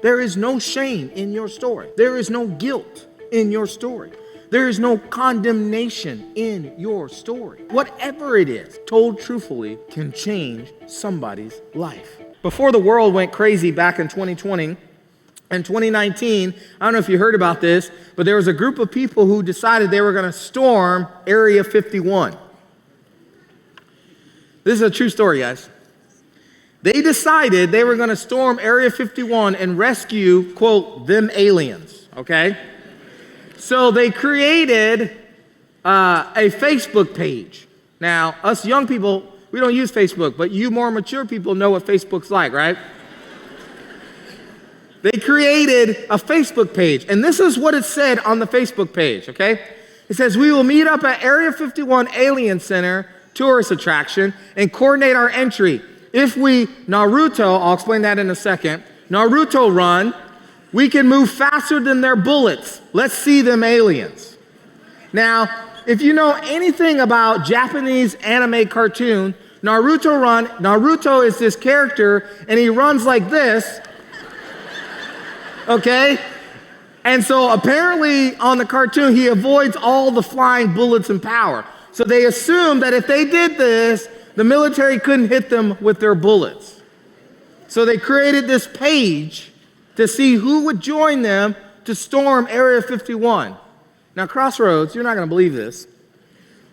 There is no shame in your story. There is no guilt in your story. There is no condemnation in your story. Whatever it is, told truthfully, can change somebody's life. Before the world went crazy back in 2020 and 2019, I don't know if you heard about this, but there was a group of people who decided they were going to storm Area 51. This is a true story, guys. They decided they were going to storm Area 51 and rescue, quote, them aliens, okay? So they created a Facebook page. Now, us young people, we don't use Facebook, but you more mature people know what Facebook's like, right? They created a Facebook page, and this is what it said on the Facebook page, okay? It says, we will meet up at Area 51 Alien Center tourist attraction and coordinate our entry. If we Naruto, I'll explain that in a second, Naruto run, we can move faster than their bullets. Let's see them aliens. Now, if you know anything about Japanese anime cartoon, Naruto is this character, and he runs like this, okay? And so apparently on the cartoon, he avoids all the flying bullets and power. So they assumed that if they did this, the military couldn't hit them with their bullets. So they created this page to see who would join them to storm Area 51. Now, Crossroads, you're not going to believe this.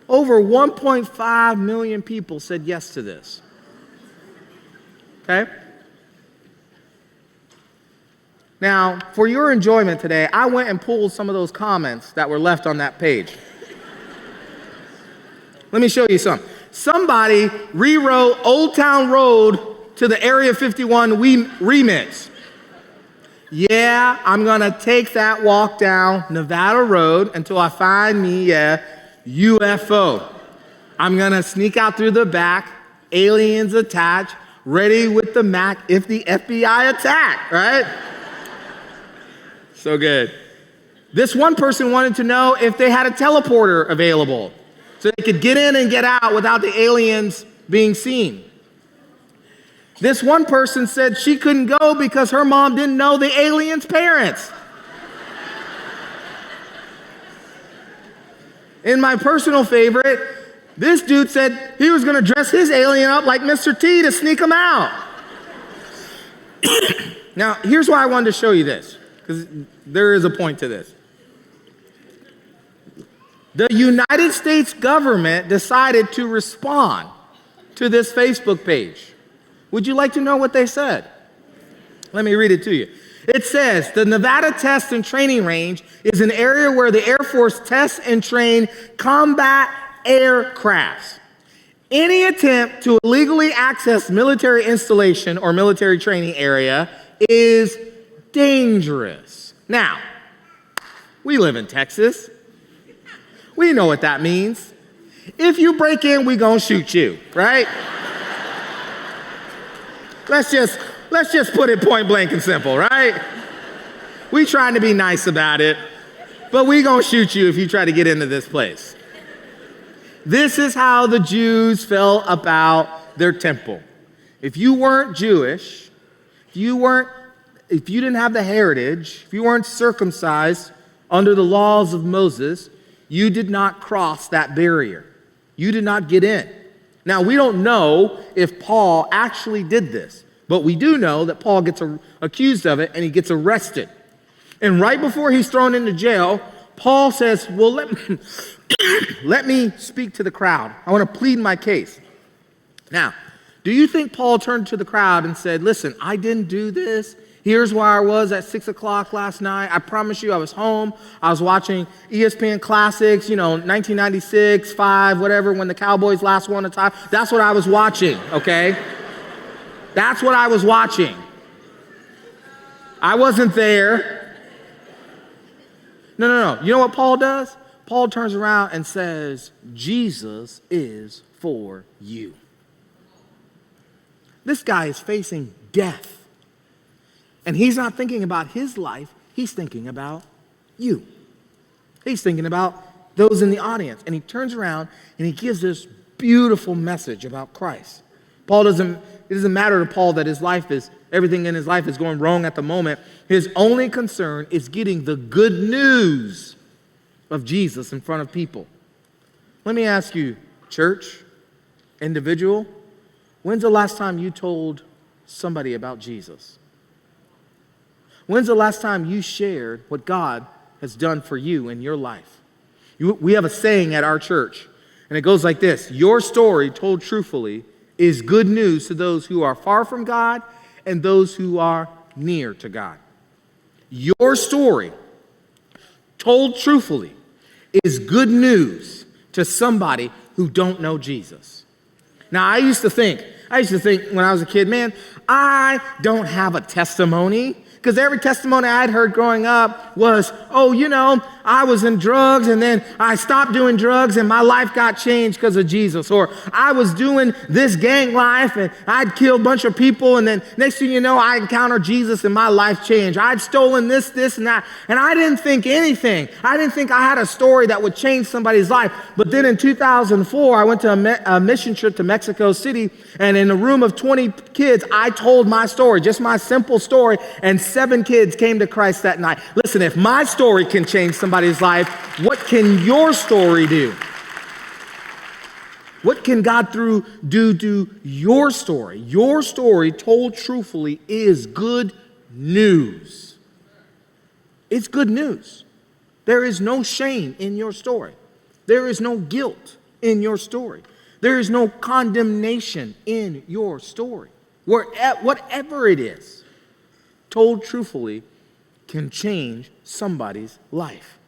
Over 1.5 million people said yes to this. Okay? Now, for your enjoyment today, I went and pulled some of those comments that were left on that page. Let me show you some. Somebody rewrote Old Town Road to the Area 51 remix. Yeah, I'm going to take that walk down Nevada Road until I find me a UFO. I'm going to sneak out through the back, aliens attached, ready with the Mac if the FBI attack, right? So good. This one person wanted to know if they had a teleporter available so they could get in and get out without the aliens being seen. This one person said she couldn't go because her mom didn't know the aliens' parents. In my personal favorite, this dude said he was going to dress his alien up like Mr. T to sneak him out. Now, here's why I wanted to show you this, because there is a point to this. The United States government decided to respond to this Facebook page. Would you like to know what they said? Let me read it to you. It says, the Nevada Test and Training Range is an area where the Air Force tests and train combat aircrafts. Any attempt to illegally access military installation or military training area is dangerous. Now, we live in Texas. We know what that means. If you break in, we gonna shoot you, right? Let's just put it point blank and simple, right? We trying to be nice about it, but we gonna shoot you if you try to get into this place. This is how the Jews felt about their temple. If you weren't Jewish, if you didn't have the heritage, if you weren't circumcised under the laws of Moses, you did not cross that barrier. You did not get in. Now, we don't know if Paul actually did this, but we do know that Paul gets accused of it and he gets arrested. And right before he's thrown into jail, Paul says, well, let me speak to the crowd. I want to plead my case. Now, do you think Paul turned to the crowd and said, listen, I didn't do this. Here's where I was at 6 o'clock last night. I promise you I was home. I was watching ESPN Classics, 1996, 5, whatever, when the Cowboys last won a tie. That's what I was watching, okay? That's what I was watching. I wasn't there. No. You know what Paul does? Paul turns around and says, Jesus is for you. This guy is facing death. And he's not thinking about his life, he's thinking about you. He's thinking about those in the audience. And he turns around and he gives this beautiful message about Christ. It doesn't matter to Paul that his life is everything in his life is going wrong at the moment. His only concern is getting the good news of Jesus in front of people. Let me ask you, church, individual, when's the last time you told somebody about Jesus? When's the last time you shared what God has done for you in your life? We have a saying at our church, and it goes like this: your story told truthfully is good news to those who are far from God and those who are near to God. Your story told truthfully is good news to somebody who don't know Jesus. Now, I used to think when I was a kid, man, I don't have a testimony. Because every testimony I'd heard growing up was, oh, I was in drugs and then I stopped doing drugs and my life got changed because of Jesus. Or I was doing this gang life and I'd killed a bunch of people and then next thing you know, I encountered Jesus and my life changed. I'd stolen this, and that. And I didn't think anything. I didn't think I had a story that would change somebody's life. But then in 2004, I went to a mission trip to Mexico City, and in a room of 20 kids, I told my story, just my simple story, and 7 kids came to Christ that night. Listen, if my story can change somebody's life, what can your story do? What can God do to your story? Your story told truthfully is good news. It's good news. There is no shame in your story. There is no guilt in your story. There is no condemnation in your story. Whatever it is, told truthfully, can change somebody's life.